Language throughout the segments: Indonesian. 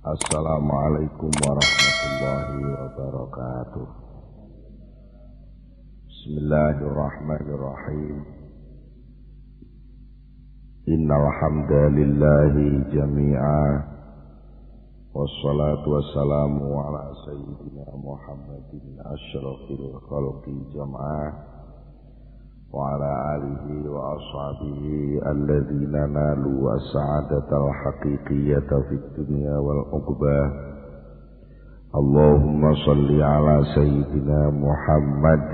Assalamualaikum warahmatullahi wabarakatuh. Bismillahirrahmanirrahim. Innal hamdalillahi jami'a wassalatu wassalamu ala sayyidina Muhammadin asyrafil khalqi jam'ah wa ala alihi wa ashabihi alladhina nalu as-sa'adatal haqiqiyyata fid dunya wal uqbah. Allahumma salli ala sayyidina Muhammad.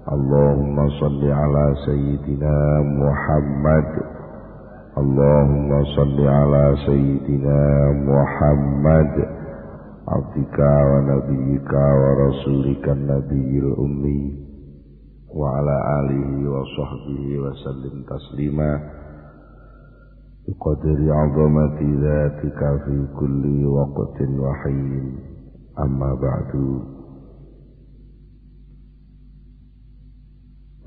Allahumma salli ala sayyidina Muhammad. Allahumma salli ala sayyidina Muhammad abdika wa nabiyyika wa rasulika nabiyil ummi wa ala alihi wa sahbihi wa sallim taslima biqadri 'azamati dzatika fi kulli waqtin wa hin. Amma ba'du.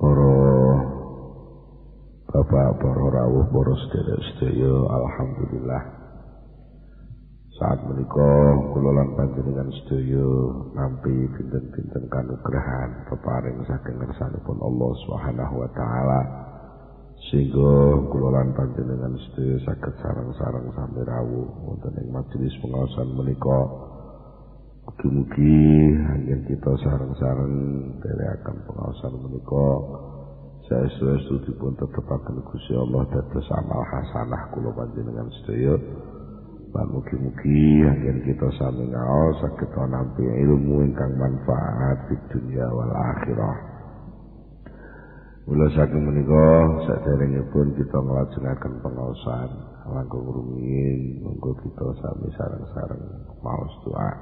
Para bapak, para rawuh, para sedherek-sedherek, alhamdulillah saat menika kula lan panjenengan sedaya nampi pinten-pinten kanugrahan peparing saking ngersanipun Allah Subhanahu wa taala sehingga kula lan panjenengan sedaya saged sareng-sareng sami rawuh wonten ing majelis pengaosan menika. Mugi-mugi anggen kita sareng-sareng nderekaken pengaosan menika saestu-estu dipun tetepaken Gusti Allah dados amal hasanah kula panjenengan sedaya. Lan mugi-mugi anggen kita sami ngaos saged nampi ilmu ingkang manfaat fid dunya wal akhirah. Mula saking menika saderengipun kita nglajengaken pengaosan langkung rumiyin monggo kita sami sareng-sareng maos doa.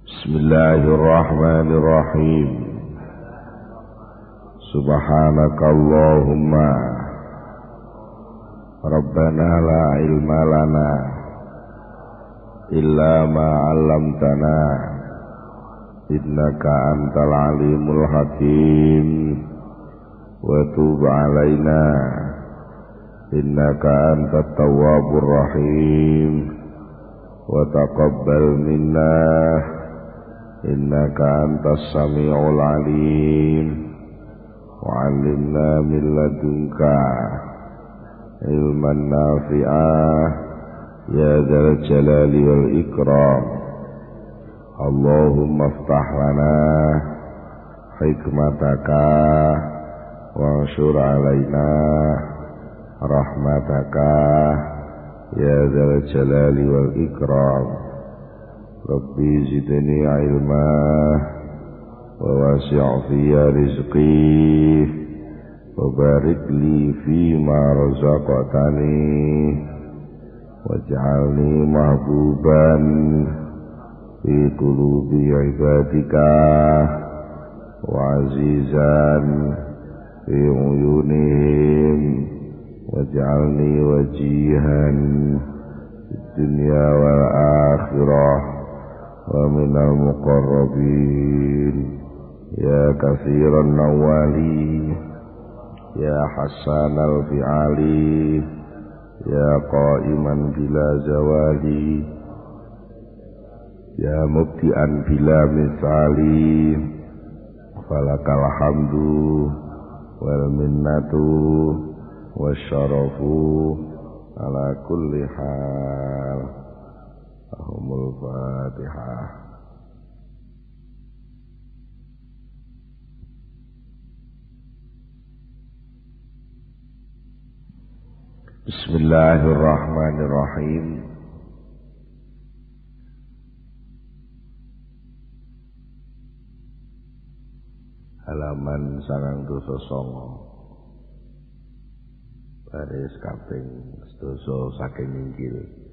Bismillahirrahmanirrahim. Subhanakallahumma Rabbana la ilma lana illa ma 'allamtana innaka antal alimul hakim wa tub 'alaina innaka antat tawwabur rahim wa taqabbal minna innaka antas samiul alim wa 'allimna min ladunka ilman nafi'ah ya dzal jalali wal ikram. Allahumma iftah lana hikmataka wa anshur alaina rahmataka ya dzal jalali wal ikram. Rabbi zidni ilma wa wasi' fiyya rizqi wa barik li fima razaqtani waj'alni mahbuban fi qulubi ibadika wa azizan fi uyunihim waj'alni wajihan fid dunya wal akhirah wa minal muqarrabin ya katsiran nawali ya hasanal fi'ali ya qa'iman bila zawali ya mubti'an bila misali falakal hamdu wal minnatu wasyarafu ala kulli hal. Ahumul Fatihah. Bismillahirrahmanirrahim. Halaman 909 baris kaping 7 saking Injil.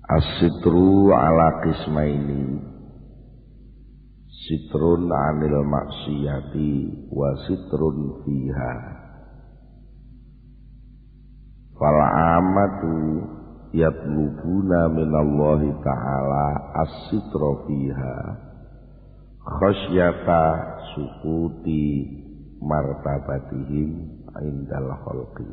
As-sitru ala qismaini, sitrun anil maksiyati wa sitrun fiha. Fal amatu yatlubuna minallahi ta'ala as-sitra fiha khasyata sukuti martabatihim indal khalqi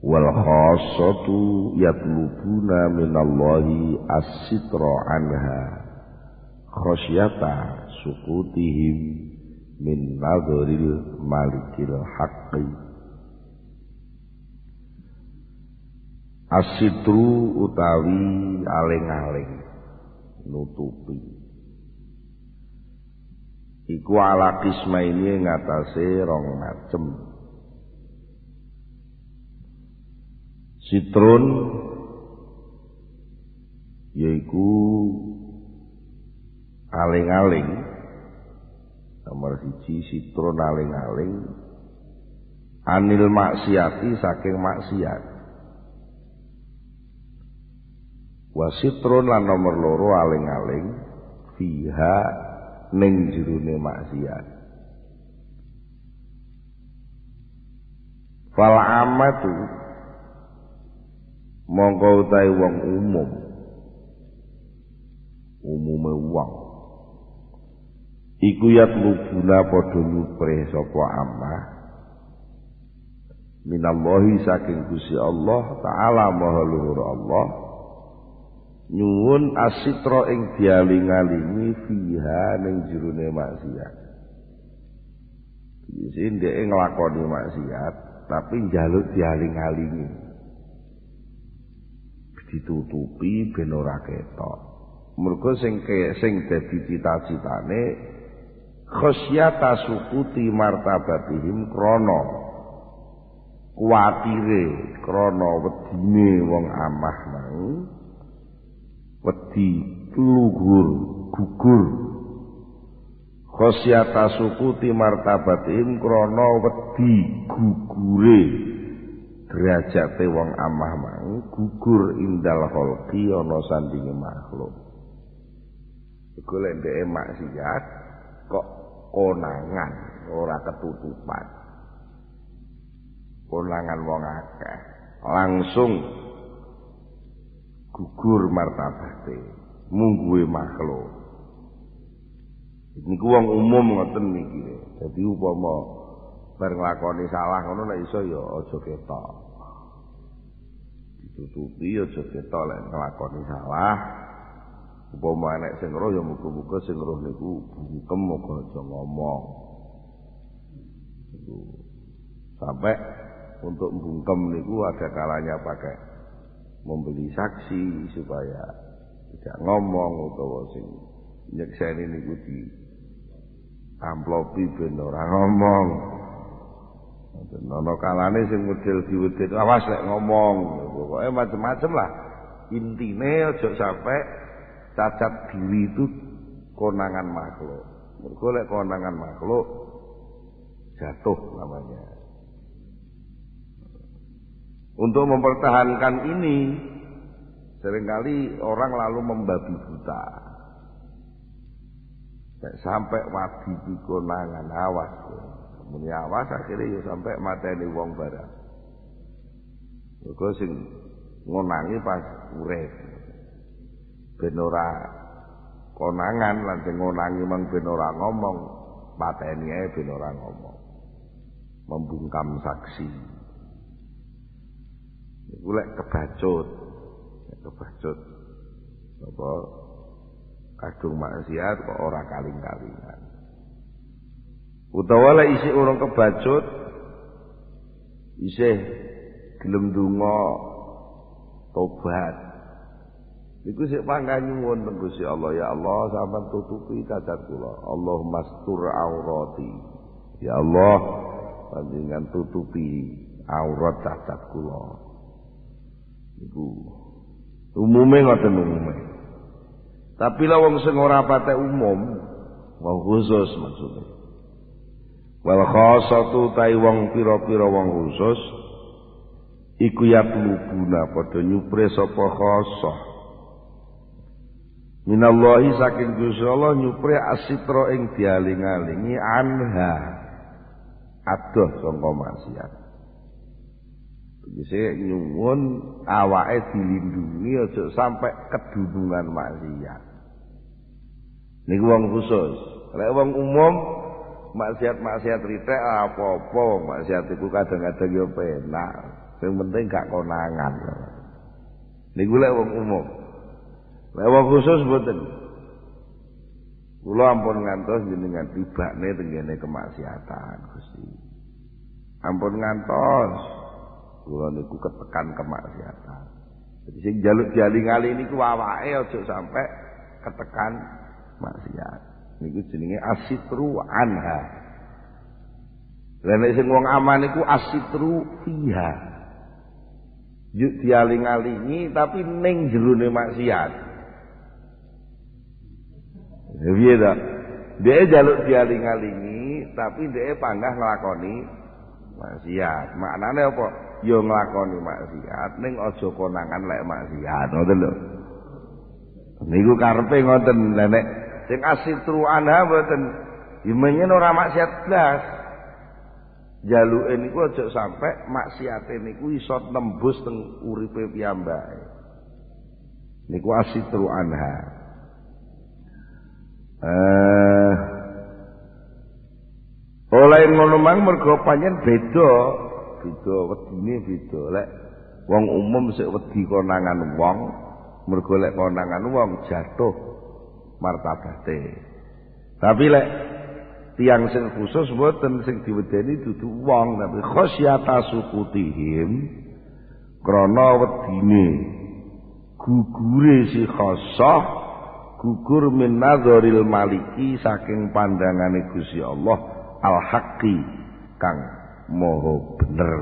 wal khassatu yatlubuna minallahi as-sitra anha khasyata sukutihim min nadharil malikil haqqi. As-sitru utawi aling-aling nutupi iku ala kisma ini ngatasé rong macem. Sitrun yaiku aling-aling, nomor 1 sitrun aling-aling anil maksiati saking maksiat. Wasitrun lan nomor 2 aling-aling fiha ning jerone maksiat. Fal amatu mongko utahe wong umum, umume wong iku yatlubuna padha nyuprih sapa amah minallahi saking Gusti Allah taala maha luhur Allah nyuwun asitra ing dialing-alingi fiha ning jerone maksiat. Iki ndek nglakoni maksiat tapi njaluk dialing-alingi, ditutupi ben ora ketok. Mergo sing dadi cita-citane khasyata sukuti martabatihim krana kuwatire, krana wedine wong amah mau wedi luhur gugur. Khasyata sukuti martabatihim krana wedi gugure derajate wong amah mau gugur indal khalqi ana sandinge makhluk. Iku lek ndek maksiat kok konangan ora ketutupan. Konangan wong akeh langsung gugur martabate mungguhe makhluk. Niku wong umum ngoten niki. Dadi upama bar nglakoni salah ngono nek iso ya aja ketok. Ditutupi aja ketok lek nglakoni salah. Upama nek sing roh ya muga-muga sing roh niku bungkem muga aja ngomong. Itu sampai untuk bungkem niku ada kalanya pakai membeli saksi supaya tidak ngomong utawa sing nyekseni niku di amplopi ben ora ngomong. Ana kalane sing model diwedhet awas lek ngomong, pokoke macam-macam lah. Intine aja sampai cacat diri itu konangan makhluk. Mergo lek konangan makhluk jatuh namanya. Untuk mempertahankan ini seringkali orang lalu membabi buta. Sampai wadi di konangan awas. Muni awas akhirnya ya sampai mateni wong barang. Mergo sing ngonangi pas urip. Ben ora konangan lan sing ngonangi mang ben ora ngomong, pateni ae ben ora ngomong. Membungkam saksi. Iku lek kebacut. Kebacut. Apa kadung maksiat kok ora kaling-kalingan. Utawa lek isih urung kebacut isih gelem donga tobat. Iku sik pangkat nyuwun teng Gusti Allah, ya Allah sampean tutupi cacat kula. Allahumma astur aurati. Ya Allah, panjenengan tutupi aurat cacat kula. Iku umume ngoten umume. Tapi lah wong sing ora patek umum, wong khusus maksudnya. Wal khassatu tai wong pira-pira wong khusus iku yatlubuna padha nyupre sapa khassah. Minallahi saking Gusti Allah nyupre asitra ing dialing-alingi anha adoh sangka maksiat. Tegese nyuwun awake dilindungi aja sampai kedunungan maksiat. Niku wong khusus. Lek wong umum maksiat-maksiat ritek apa-apa wong maksiat iku kadang-kadang ya penak. Sing penting gak konangan. Niku lek wong umum. Lek wong khusus mboten. Kula ampun ngantos jenengan tibane tenggene kemaksiatan Gusti. Ampun ngantos kula niku ketekan kemaksiatan. Jadi sing njaluk dialing-aling niku awake aja sampe ketekan maksiat. Niku jenenge asitru anha. Lah nek sing wong aman niku asitru fiha. Yuk dialing-alingi tapi ning jerone maksiat. Piye ta? Dia njaluk dialing-alingi tapi dia panggah nglakoni maksiat. Maknane apa? Ya nglakoni maksiat ning aja konangan lek maksiat, ngoten lho. Niku karepe ngoten. Lah nek sing asitru anha mboten yemenyen ora maksiat blas. Jaluke niku aja sampe maksiate niku iso nembus teng uripe piyambake. Niku asitru anha. Oleh ngono mang mergo pancen beda wedine beda. Lek wong umum sik wedi konangan wong, mergo lek konangan wong jatuh martabate. Tapi lek tiyang sing khusus mboten, sing diwedeni dudu wong tapi khasyata sukutihim krana wedine gugure si khasah gugur min nadzaril maliki saking pandangane Gusti Allah al-haqqi kang maha bener,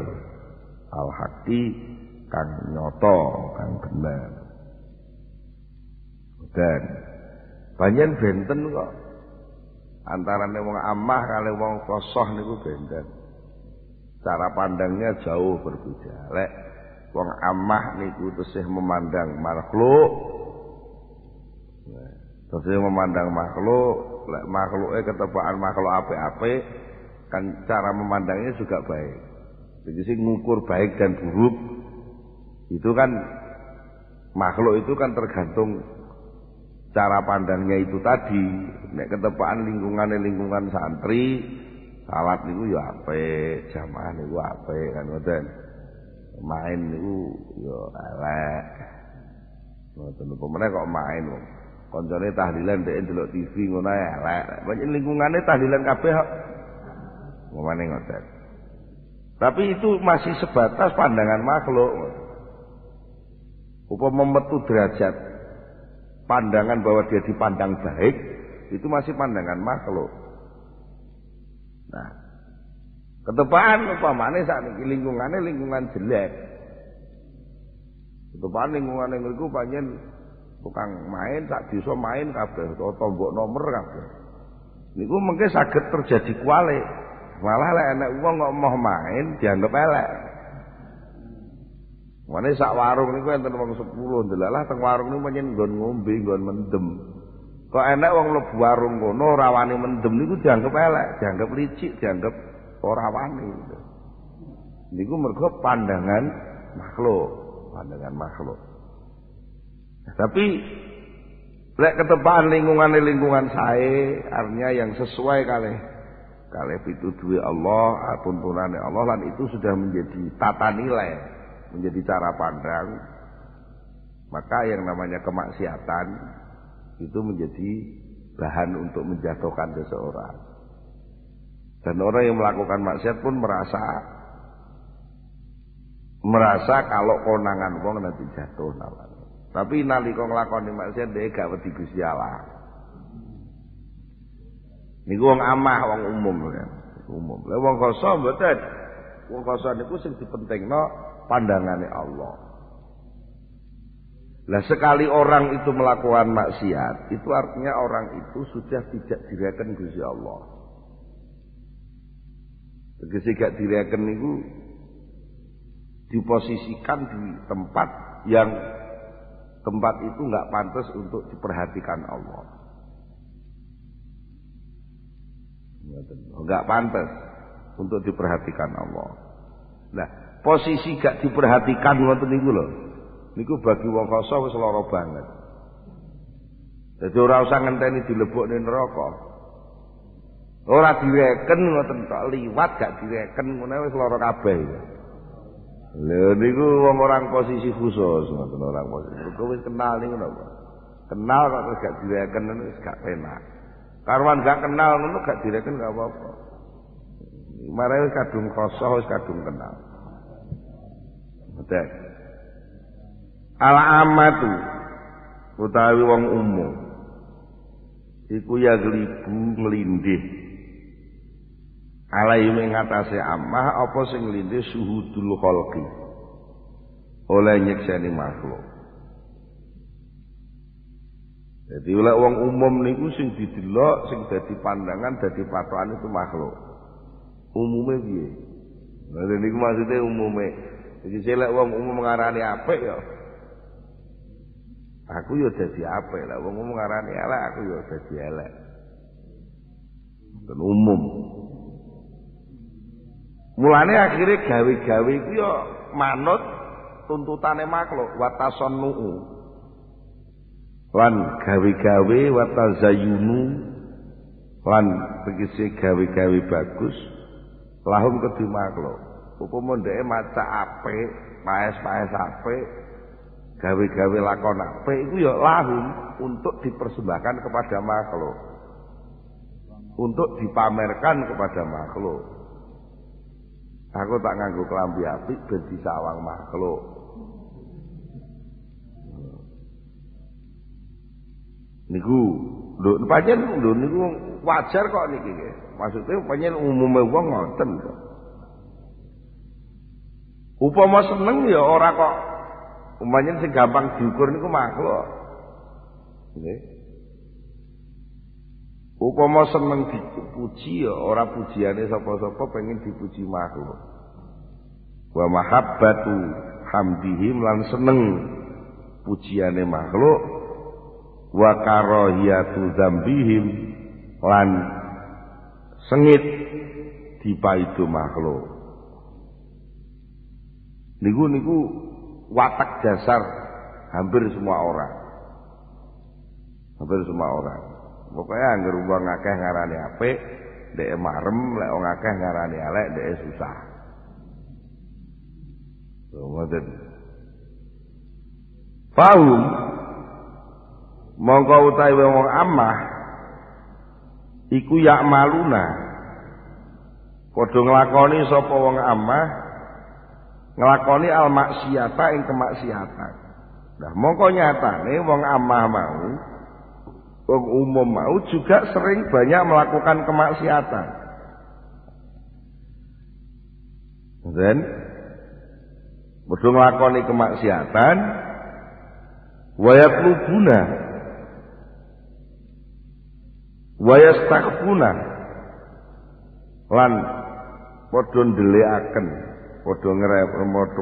al-haqqi kang nyata kang bener. Dan panjen benten kok antarane wong amah kali wong khosoh niku benten. Cara pandangnya jauh berbeda. Lek wong amah niku tesih memandang makhluk, tesih memandang makhluk, lek makhluke ketepaan makhluk apik-apik kan cara memandangnya juga baik. Jadi sing ngukur baik dan buruk itu kan makhluk itu kan tergantung cara pandangnya itu tadi. Nek ketepaan lingkungan santri, salat niku ya apik, jamaah niku apik kan ngoten. Main niku ya elek. Ngoten pemene kok main wong. Koncone tahlilan dhek ndelok TV ngono elek. Pancen lingkungane tahlilan kabeh kok. Ngomane ngoten. Tapi itu masih sebatas pandangan makhluk. Upama metu derajat pandangan bahwa dia dipandang baik, itu masih pandangan makhluk. Nah, ketepaan upamane sakniki lingkungan jelek. Ketepaan lingkungan niku pancen tukang main sak desa main kabeh utawa tombok nomor kabeh. Niku mengke saged terjadi kuale. Malah lek enek wong kok mau main dianggap elek. Mane sak warung niku enten wong 10 ndelalah teng warung niku pancen nggon ngombe, nggon mendem. Kok enek wong mlebu warung kono ora wani mendem niku dianggap elek, dianggap licik, dianggap ora wani. Niku mergo pandangan makhluk. Tapi lek ketepaan lingkungan sae, artinya yang sesuai kalih pituduhe Allah, tuntunane Allah lan itu sudah menjadi tata nilai, menjadi cara pandang, maka yang namanya kemaksiatan itu menjadi bahan untuk menjatuhkan seseorang. Dan orang yang melakukan maksiat pun merasa kalau konangan wong nanti jatuh namanya. Tapi nalika nglakoni maksiat dhek gak wedi Gusti Allah. Niku wong amah, wong umum kan. Umum. Lah wong khoso mboten. Wong khoso niku sing dipentingno pandangane Allah. Lah sekali orang itu melakukan maksiat, itu artinya orang itu sudah tidak direken Gusti Allah. Tegese gak direken niku diposisikan di tempat yang tempat itu enggak pantas untuk diperhatikan Allah. Enggak pantas untuk diperhatikan Allah. Nah, posisi gak diperhatikan ngoten niku lho. Niku bagi wong khoso wis lara banget. Dadi ora usah ngenteni dilebokne neraka. Ora direken ngoten tok liwat gak direken ngono wis lara kabeh. Lha niku wong orang posisi khusus, ngoten orang posisi. Kok wis kenal niku napa? Kenal kok terus gak direken ngono wis gak penak. Karuan gak kenal ngono gak direken gak apa-apa. Mare wis kadung krasa wis kadung kenal. Betul. Al-amatu utawi wong umum iku ya glibu nglindih alai ing atase amah apa sing nglindih suhudul khalqi oleh nyekseni makhluk. Jadi oleh wong umum niku sing didelok sing dadi pandangan dadi patokan itu makhluk. Umume piye? Lha niku maksude umume. Iki selek wong umum ngarani apik ya. Aku yo dadi apik lah wong umum ngarani elek aku yo dadi elek. Dan umum. Mulane akhire gawe-gawe iku yo manut tuntutane makhluk watasannu. Lan gawe-gawe watazayunu lan tegese gawe-gawe bagus lahum kedhi makhluk. Upama ndeke maca apik, paes-paes apik, gawe-gawe lakon apik iku ya lahum untuk dipersembahkan kepada makhluk. Untuk dipamerkan kepada makhluk. Aku tak nganggo klambi apik ben disawang makhluk. Niku lho pancen lho niku wajar kok niki. Maksudnya pancen umume wong ngoten kok. Upama seneng ya ora kok umpamane sing gampang diukur niku makhluk. Nggih. Upama seneng dipuji ya ora pujiane sapa-sapa pengen dipuji makhluk. Wa mahabbatu hamdihim lan seneng pujiane makhluk wa karahiyatu dzambihim lan sengit dipaido makhluk. Niku watak dasar hampir semua orang. Hampir semua orang. Pokoknya anggar wong akeh ngarani apik, dhek marem, lek wong akeh ngarani elek, dhek susah. Ngoten. Fahum mongko utawi wong amah iku yak maluna. Padha nglakoni sapa wong amah nglakoni al maksiata ing kemaksiatan. Nah, mongko nyatane wong amah mau wong umum mau juga sering banyak melakukan kemaksiatan. Dan padha nglakoni kemaksiatan wayatlubuna wayastaghfuna lan padha ndelekaken padha ngrep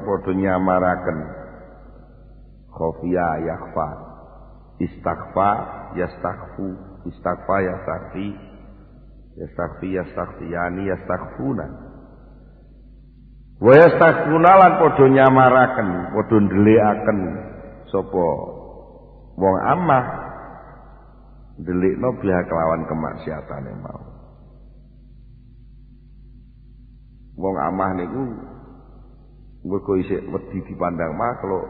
padha nyamaraken khafiya yakhfa istaghfa yastaghfu istaghfa yastaghfi yastaghfi yastaghfiyani yastaghfuna wa yastaghfuna lan padha nyamaraken padha ndelekaken sapa wong amah ndelikno biha kelawan kemaksiatane mau. Wong amah niku mergo isih wedi dipandang makhluk,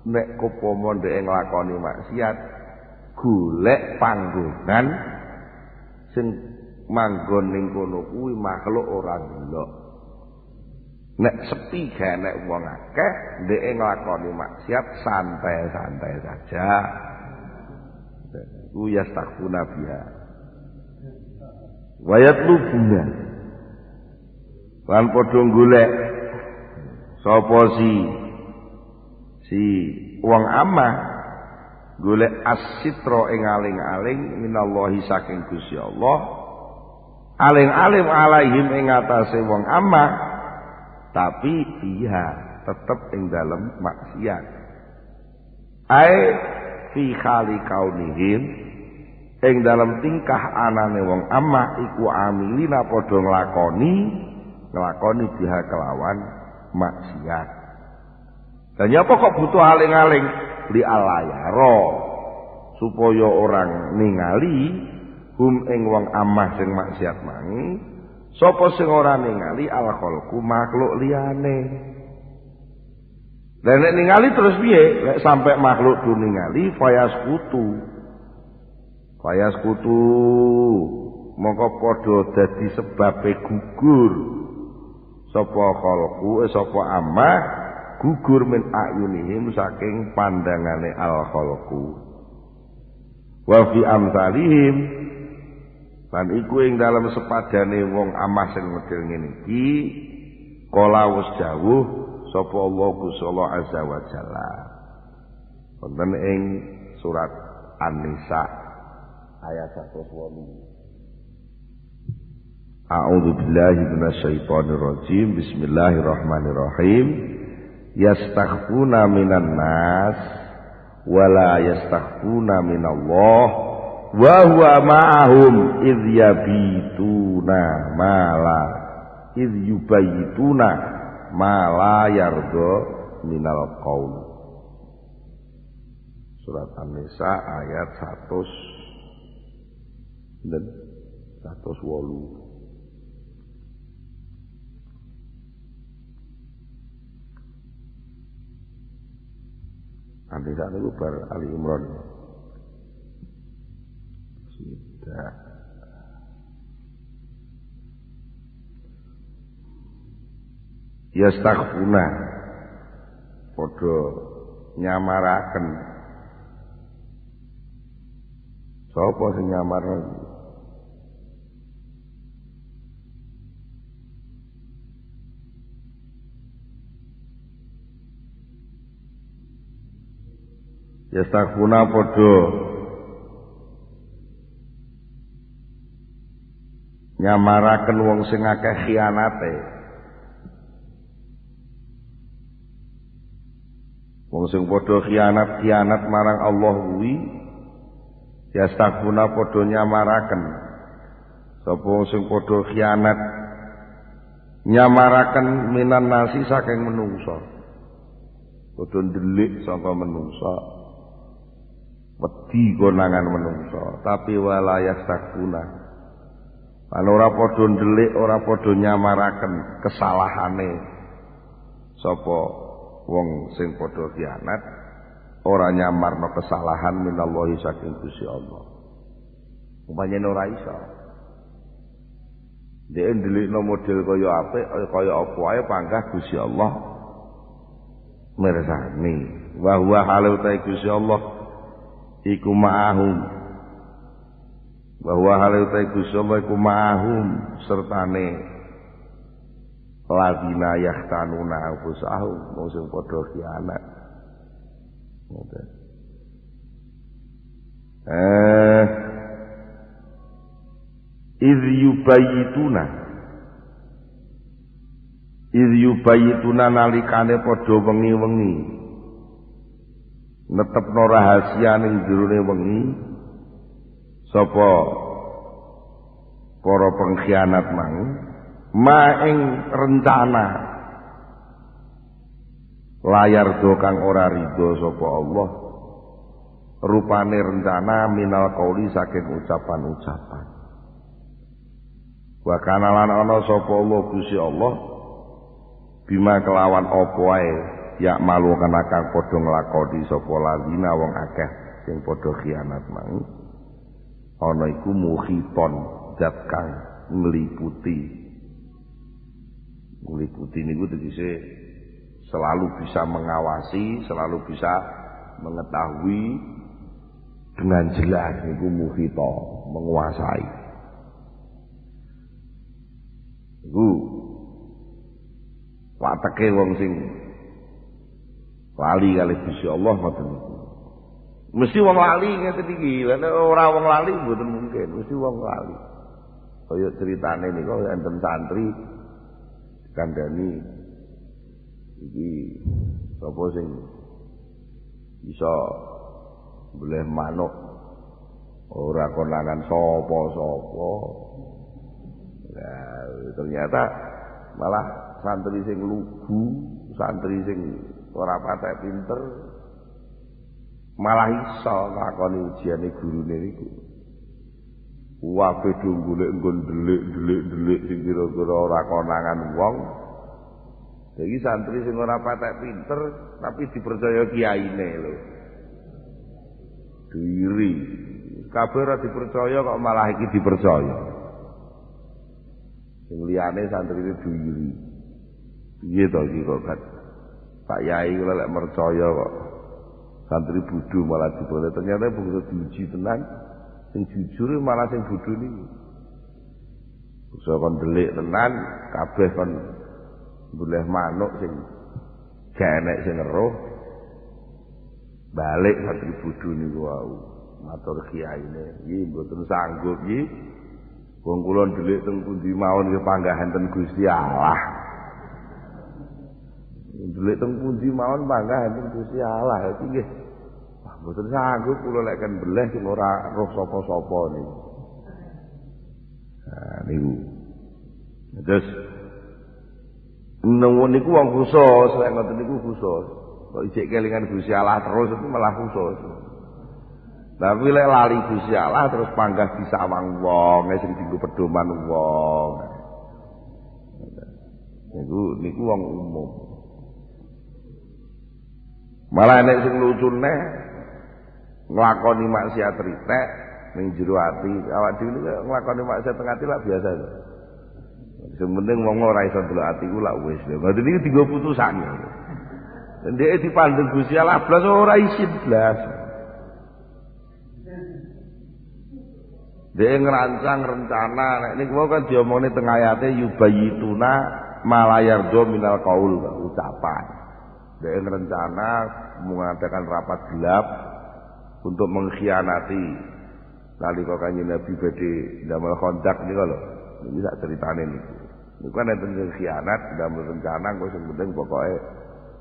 nek upama ndek nglakoni maksiat golek panggonan sing manggon ning kono kuwi makhluk ora ndelok. Nek sepi gak nek wong akeh ndek nglakoni maksiat santai-santai saja. Yastaghfuna biha wa yatlubuna lan padha golek sapa si wong amah golek as-sitra ing aling-aling minallahi saking Gusti Allah aling-aling alaihim ing atase wong amah tapi dia tetep ing dalem maksiat ae fi khali kaunihim ing dalam tingkah anane wong amah iku amilina padha nglakoni biha kelawan maksiat. Dan nyapa kok butuh aling-aling li alayaro supaya orang ningali hum ing wong amah sing maksiat mangi sapa sing ora ningali al khalqu makhluk liyane. Lah nek ningali terus piye? Nek sampai makhluk tu ningali fayaskutu mongko padha dadi sebabe gugur sapa khalqu sapa amah gugur min ayunihim saking pandangane al khalqu wa fi amsalihim lan iku ing dalem sepadane wong amah sing model ngene iki kala wis dawuh sapa Allah Gusti Allah azza wa jalla wonten ing surat An-Nisa ayat 108 A'udzu billahi minasyaitonir rajim. Bismillahirrahmanirrahim. Yastakhfuna minan nas wala yastakhfuna minallah wa huwa ma'ahum idh yabituna idh yubayituna ma la yarda minal qaul. Surat An-Nisa ayat 108. An-Nisa itu bar Ali Imran. Sudah. Yastakhfuna padha nyamaraken. Sapa sing nyamarno? Yastakhfuna padha nyamaraken wong sing akeh khianate. Wong sing padha khianat marang Allah kuwi yastakhfuna padha nyamaraken. Sapa wong sing padha khianat nyamaraken minan nasi saking menungsa. Padha ndelik saka menungsa. Wedi konangan menungso tapi wala yastaghfuna lan ora padha ndelik ora padha nyamaraken kesalahane sapa wong sing padha khianat ora nyamarno kesalahan minallahi saking Gusti Allah umpamane ora iso dhek ndelikno model kaya apik kaya apa ae panggah Gusti Allah mirsani wa huwa halu ta Gusti Allah iku ma'ahum bahwa hal itu iku ma'ahum sertane ladina yahtanuna anfusahum sing padha khianat ngoten idh yubayituna nalikane padha wengi-wengi netepno rahasia ning jerone wengi sapa para pengkhianat mang maing rencana layar do kang ora ridho sapa Allah rupane rencana minal qauli saking ucapan-ucapan wa kana lan ana sapa Allah Gusti Allah bima kelawan apa wae ya malu kana kang padha nglakoni sapa ladina wong akeh sing padha khianat mang ana iku muhiton zat kang ngliputi niku tegese selalu bisa mengawasi selalu bisa mengetahui dengan jelas niku muhito menguasai iku wateke wong sing lali kalih Gusti Allah ngoten niku. Mesti wong lali ngeten iki, nek ora wong lali mboten mungkin, mesti wong lali. Kaya critane niku enten santri kandhani iki sapa sing bisa boleh manuk ora konangan sapa-sapa. Nah, ternyata malah santri sing lugu, santri sing ora patek pinter malah iso nglakoni ujiane gurune niku. Wae do golek nggon delik sing kira-kira ora konangan wong Jadi santri sing ora patek pinter tapi dipercaya kiyaine lho. Diri. Kabeh ora dipercaya kok malah iki dipercaya. Sing liyane santri iki diri. Piye to iki kok kan? Pak Yai kula lek percaya kok santri bodho malah dibole ternyata bangsa diuji tenan. Sing jujur malah sing bodho niki. Bisa kon delik tenan kabeh kon boleh manuk sing genek sing eruh balik santri bodho niku wau matur kiyaine iki mboten sanggup iki wong kula ndelik teng pundi mawon nggih panggahan ten Gusti Allah ndelik teng pundi mawon panggahan ten Gusti Allah iki nggih mboten sanggup kula lek kan beleh sing ora roh sapa-sapa niku nah niku terus nemu niku wong khusus, lek ngoten niku khusus. Kok ijek kelingan Gusti Allah terus itu malah khusus. Tapi lek lali Gusti Allah terus panggah disawang wong, sing dienggo pedoman wong. Niku wong umum. Malah nek sing lucune nglakoni maksiat ritek ning jero ati, awak dhewe nglakoni maksiat teng ati lak biasa. Sementing wong ora iso delok atiku lak wis. Ngoten iki dienggo putusan. Ndek dipandheng Gusti Allah blas ora isin blas. Dek ngerancang rencana nek niku kan diomongne teng ayate yubayituna malayarjo minal qaul ucapan. Dek rencana mengadakan rapat gelap untuk mengkhianati nalika Kanjeng Nabi badhe ndamel kontak niku lho. Ini sak ceritane niku. Niku kan enten sing khianat ndamel rencana kok sing penting pokoke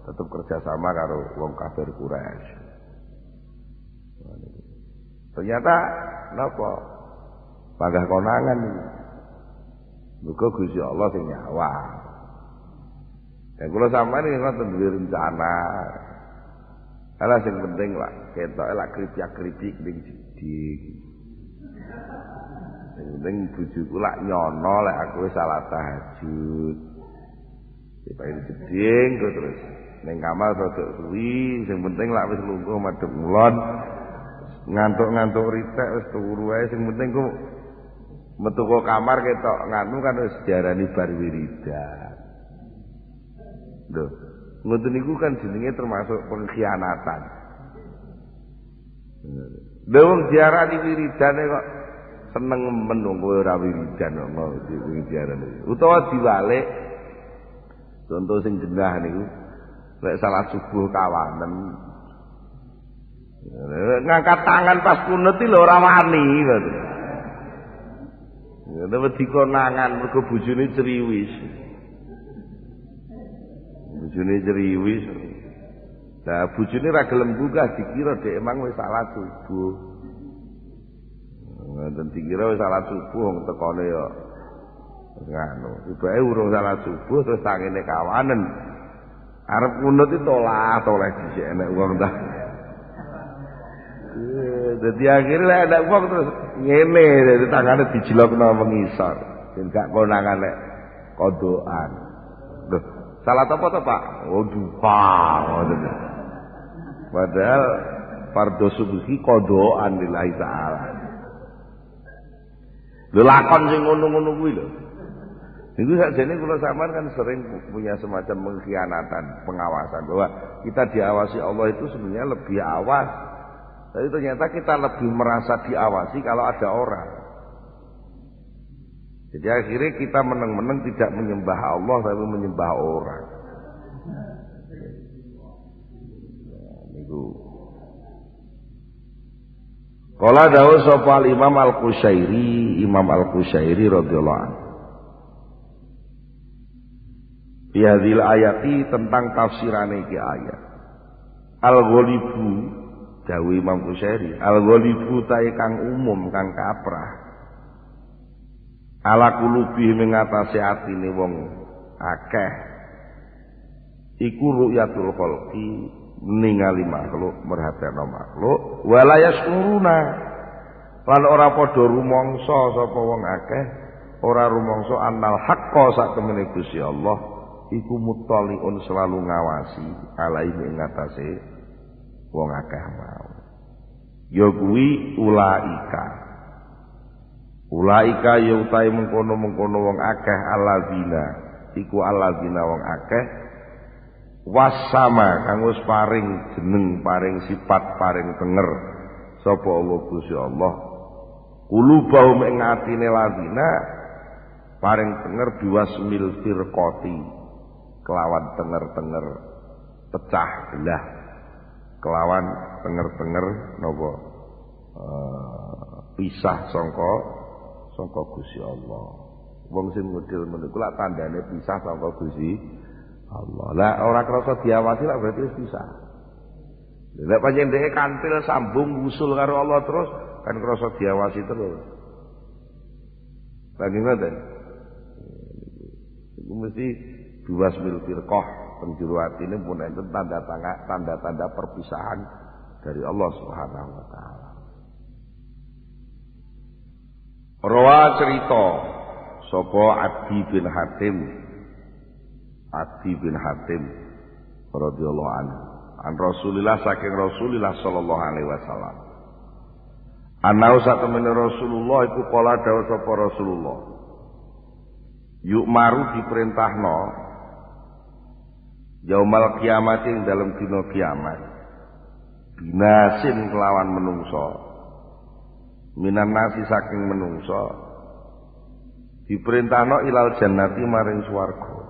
tetep kerja sama karo wong kafir Quraisy. Ternyata napa? Panggah konangan iki. Muga Gusti Allah sing nyawa. Dan kula sampeyan iki ngoten duwe rencana. Ala sing penting lah ketoke lak kripyak-kripik ning didik. Sing penting bojoku lak nyono lek aku wis salat tahajud. Dipain jeding terus ning kamar rada suwi, sing penting lak wis lungguh madhep ngulon. Ngantuk-ngantuk ritek wis turu ae, sing penting ku metu ke kamar ketok nganu kan wis diarani bar wiridan. Lho, ngoten niku kan jenenge termasuk pengkhianatan. Lha wong diarani wiridane kok seneng menung kowe ora wiridan kok diarani. Utawa diwalik contoh sing genah niku lek salat subuh kawanen ngangkat tangan pas kunut iki lho ora wani ngoten. Ya wedi konangan mergo bojone ceriwis. Bojone ceriwis. Lah bojone ra gelem buka dikira dhek emang wis salat subuh. Ngoten dikira wis salat subuh wong tekone ya ngono. Tibake urung salat subuh terus tangene kawanen. Arep kunut iki toleh dhisik enek wong ta. Dadi akhirnya ada wong terus ngene dadi tangane dijlokno mengisor. Ben gak konangan nek kodokan. Lho, salah apa to, Pak? Oh, duha ngoten. Padahal fardhu subuhi kodokan lillahi taala. Lho lakon sing ngono-ngono kuwi lho. Niku sakjane kula sampean kan sering punya semacam pengkhianatan, pengawasan bahwa kita diawasi Allah itu sebenarnya lebih awas. Tapi ternyata kita lebih merasa diawasi kalau ada orang. Jadi akhirnya kita meneng-meneng tidak menyembah Allah tapi menyembah orang. Niku. Qala dawuh sapa Imam Al-Qusyairi radhiyallahu anhu. Fi hadhil ayati tentang tafsirane iki ayat. Al-ghalibu dawuh Imam Qusyairi, al-ghalibu ta'i kang umum kang kaprah. Ala kulubi mengatasi atine wong akeh. Iku ru'yatul khalqi ningali makhluk, merhatekno makhluk, wala yaskuruna. Lan ora padha rumangsa sapa wong akeh, ora rumangsa annal haqqo sak temene Gusti Allah iku muttaliun selalu ngawasi alaihi ing atase wong akeh mau. Ya kuwi ulaika ya utahe mengkono-mengkono wong akeh alladzina iku alladzina wong akeh wasama kang wis paring jeneng paring sifat paring tenger sapa Allah Gusti Allah kulubahum ing atine ladzina paring tenger biwasmil firqati kelawan tenger-tenger pecah belah kelawan tenger-tenger napa pisah sangka Gusti Allah. Wong sing model meniku lak tandane pisah sangka Gusti Allah. Lah ora krasa diawasi lak berarti wis pisah. Lek pancen dhek kantil sambung usul karo Allah terus kan krasa diawasi terus. Lagi ngoten. Iku mesti biwasmil firqah penjuru atine pun enten tanda-tanda perpisahan dari Allah Subhanahu wa taala. Rawa cerita sapa Adi bin Hatim radhiyallahu anhu an Rasulillah saking Rasulillah sallallahu alaihi wasallam. Ana satemene Rasulullah iku kala dawuh sapa Rasulullah. Yuk maru diperintahno yaumal kiamat ing dalam dina kiamat. Binasin kelawan menungso. Minan nasi saking menungso diperintahno ilal jannati maring swarga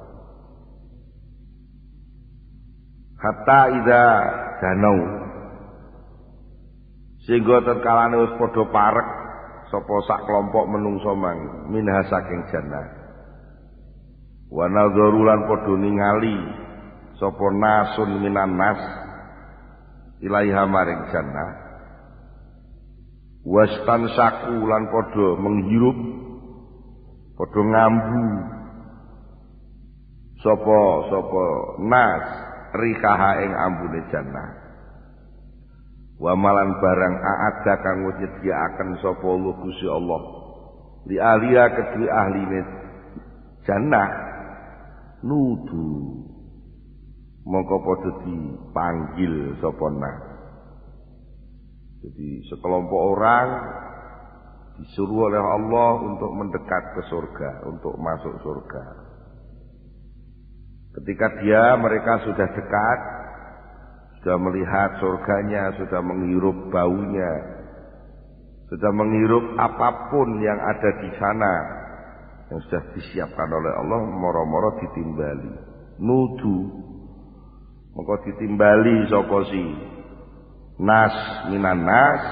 hatta idza danau sehingga tetkalane wis padha parek sapa sak kelompok menungso mang minha saking jannah wa nadzaru lan padha ningali sapa nasun minan nas ilaiha maring jannah wastan saku lan padha menghirup padha ngambu sapa nas rikaha ing ambune jannah wa malan barang aada kang wis nyediakaken sapa Gusti Allah li ahliya kedue ahline jannah nudu mongko padha dipanggil sapa nas. Jadi sekelompok orang disuruh oleh Allah untuk mendekat ke surga, untuk masuk surga. Ketika mereka sudah dekat, sudah melihat surganya, sudah menghirup baunya, sudah menghirup apapun yang ada di sana yang sudah disiapkan oleh Allah, moro-moro ditimbali. Nudu, maka ditimbali sapa si nas minan nas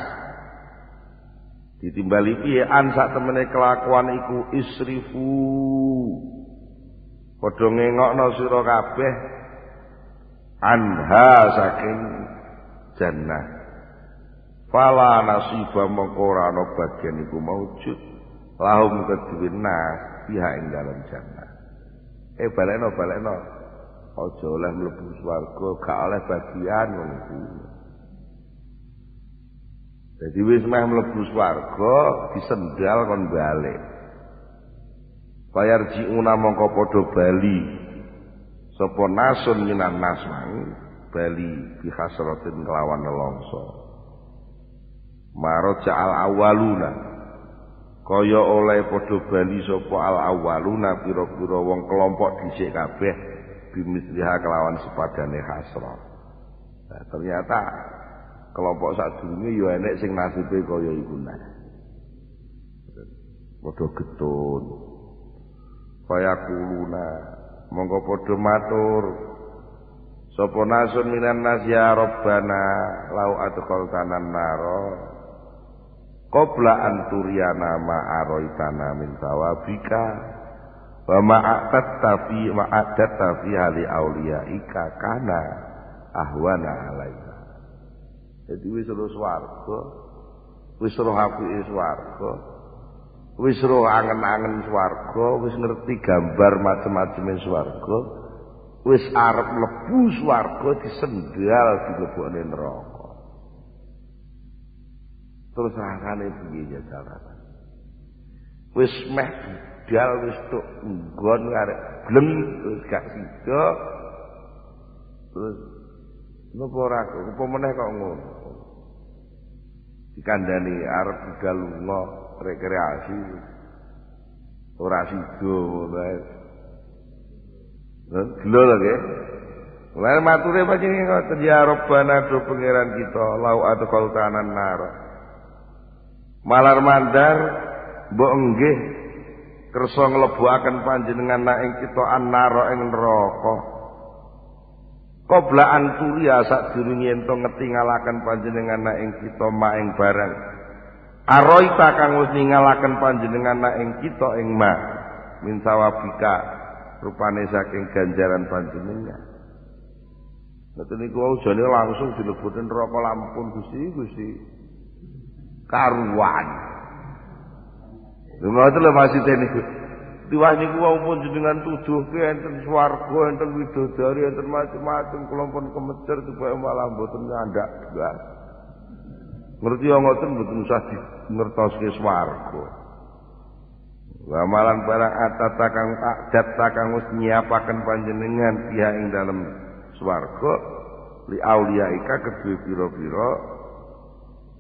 ditimbali piye an sak temene kelakuan iku isrifu padha ngengokno sira kabeh anha saking jannah fala nasiba mongko ora ana bagian iku maujud lahum kedue nas piha ing dalem jannah balekno aja oleh mlebu swarga gak oleh bagian ngono kuwi. Jadi wis meh mlebu swarga disendal kon balik. Fayarji'una mongko padha bali sapa nasun minan nas bali bi hasratin kelawan nelongso. Maraja al awaluna kaya oleh padha bali sapa al awaluna pira-pira wong kelompok dhisik kabeh bimisliha kelawan sepadane hasrat. Nah, ternyata kelompok sadurunge ya enek sing nasibe kaya iku nah. Padha getun. Kaya kuluna monggo padha matur sapa nasun minan nas ya rabbana lau adkhaltana naro qabla an turyana ma araitana min tawabika wa ma'adat fi hali auliyaika kana ahwana alaika. Jadi wis ro swarga, wis ro apike swarga, wis ro angen-angen swarga, wis ngerti gambar macem-maceme swarga, wis arep mlebu swarga disendal dilebokne neraka. Terus rasane piye ya jalaran? Wis meh budal wis tok nggon arek bleng terus gak sida terus napa ora apa meneh kok ngono dikandani arep budal lunga rekreasi ora sida ngono ae gelo lho nggih lan mature panjenengan ngoten ya Rabbana do pangeran kita lau adqal tanan nar malar mandar mbok enggih kersa nglebuaken panjenengan nak ing kita annara ing neraka qabla anturia sadurunge ento ngetingalaken panjenengan nak ing kita mak ing barang aroita kang wis ningalaken panjenengan nak ing kita ing mak min sawabika rupane saking ganjaran panjenengan nek niku ujane langsung dilebuten neraka lampun Gusti karuan ngoten lho maksudé niku diwah niku pun jenengan tuduhke enten swarga enten widodari enten macam-macam kula pun kemecer supaya malah mboten nyandak blas ngerti ya ngoten mboten usah ngertoske swarga wamalan barang atata kang adat kang wis nyiapaken panjenengan dia ing dalem swarga li auliyaika kedue pira-pira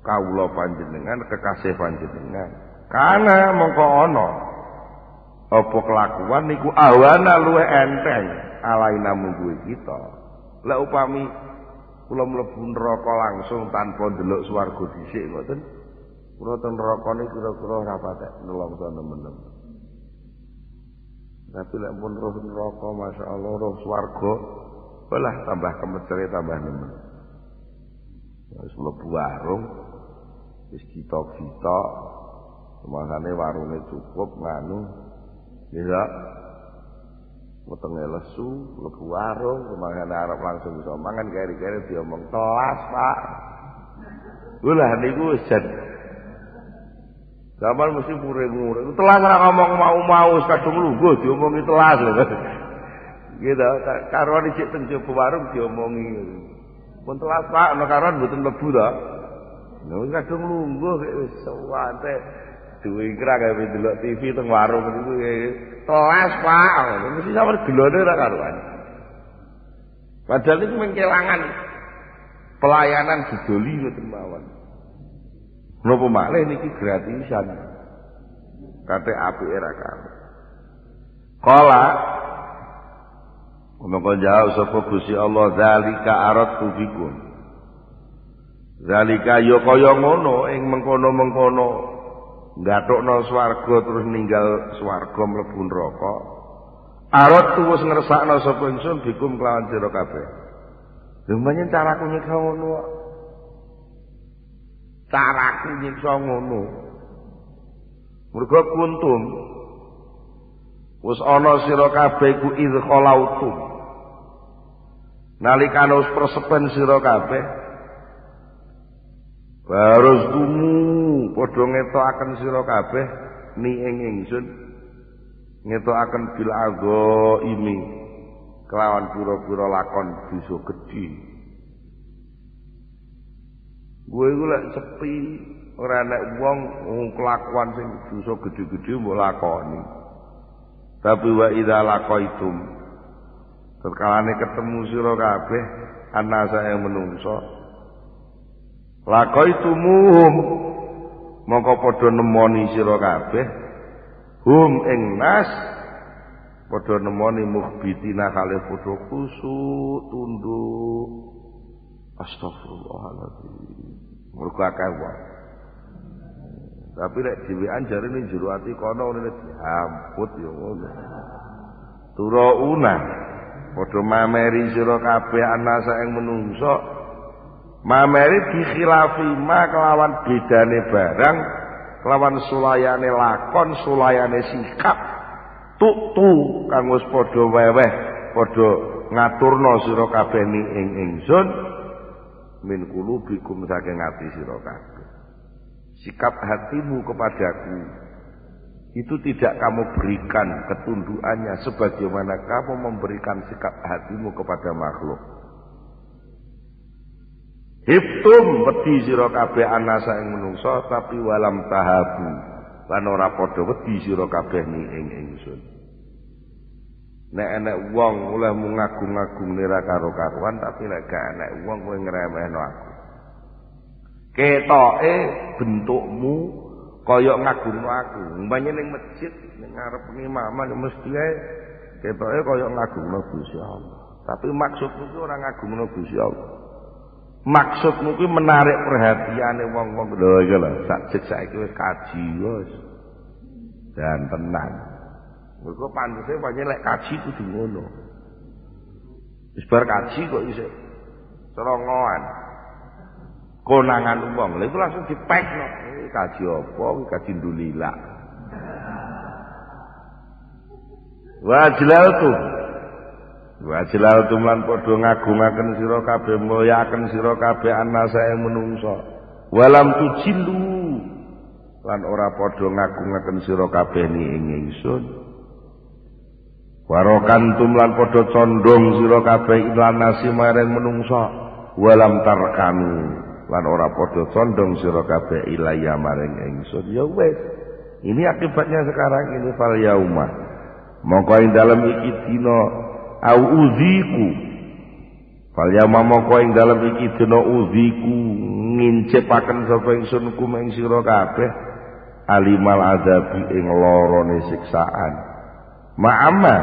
kawula panjenengan kekasih panjenengan kana mongko ana apa kelakuan niku awana luwe enteng alaina mungguhe kita lek upami kula mlebu neraka langsung tanpa ndelok swarga dhisik ngoten kula teng neraka niku kira-kira ora patek nelongso nemen-nemen tapi lek pun roh neraka masyaallah roh swarga belah tambah kemecere tambah nemen wis mlebu warung wis kita-kita makane warunge cukup nganu ya wetenge lesu mlebu warung makane arep langsung bisa mangan keri-keri diomong telas Pak lha niku wis jan zaman mesti muring-muring telas ora ngomong mau-mau kadung lungguh diomongi telas lho gitu karuan isik teng jaba warung diomongi pun telas Pak ana karuan mboten mlebu to lho kadung lungguh wis suwate duwe kira gawe delok TV teng warung niku telas Pak mesti sampe gelone ora karuan padahal niku mengkelangan pelayanan didoli ngoten mawon napa malih niki gratisan kate apike ra karo kala mongko jauh sapa Gusti Allah zalika aradtu bikum zalika ya kaya ngono ing mengkono-mengkono ngatokno swarga terus ninggal swarga mlebu neraka aradtu wis ngersakno sapa ingsun bikum kelawan sira kabeh lumayan caraku nyiksa ngono caraku nyiksa ngono mergo kuntum wis ana sira kabeh ku idkhalautum nalikane wis persepen sira kabeh barus tumu padha ngetokaken sira kabeh ni ing ingsun ngetokaken bil ini kelawan pira-pira lakon dosa gedhe gue iku lek sepi ora nek wong kelakuan sing dosa gedhe-gedhe mbok lakoni tapi wa idza laqaitum terkalane ketemu sira kabeh anasa yang menungso laqaitumuhum mongko padha nemoni sira kabeh hum ing nas padha nemoni mukhbitina kalih padha kusuk tunduk astagfirullahaladzim mergo akeh wae tapi lek dhewean jarene jero ati kono ngene diamput ya ngono turauna padha mameri sira kabeh anasa ing menungso mameri dikhilafi ma kelawan bedane barang kelawan sulayane lakon sulayane sikap tu kang wis padha weweh padha ngaturna sira kabeh ing ingsun min qulubikum saking ati sira kabeh sikap hatimu kepadaku itu tidak kamu berikan ketundukannya sebagaimana kamu memberikan sikap hatimu kepada makhluk hiftum wedi sira kabeh anasa ing menungso tapi walam tahabu lan ora padha wedi sira kabeh ni ing ingsun. Nek enek wong oleh ngagung-agungne ra karo-karuan tapi nek gak enek wong kowe ngremehno aku. Ketoke bentukmu kaya ngagungno aku. Umpamane ning masjid ning ngarep imaman mesti ae ketoke kaya ngagungno Gusti Allah. Tapi maksudmu ku ora ngagungno Gusti Allah. Maksudmu ku menarik perhatiane wong-wong lho iki lho, saiki wis kaji wis. Dan tenang. Mergo pantes pancen lek kaji kudu ngono. Wis bar kaji kok isih cerongoan. Konangan wong. Lha iku langsung dipekno. Kaji apa? Kaji ndulilak. Wa jlaltu lan padha ngagungaken sira kabeh mulyaken sira kabeh anasa ing menungso. Walam tujillu lan ora padha ngagungaken sira kabeh ni ing ingsun. Warokantum lan padha condong sira kabeh lan nasi marang menungso. Walam tarkanu lan ora padha condong sira kabeh ilaya maring ingsun. Ya wis. Ini akibatnya sekarang ini fal yauma. Mongko ing dalem iki dina au uziku. Fal yauma mongko ing dalem iki dina uziku ngincepaken sapa ingsun kum ing sira kabeh alimal azabi ing larane siksaan. Ma'amma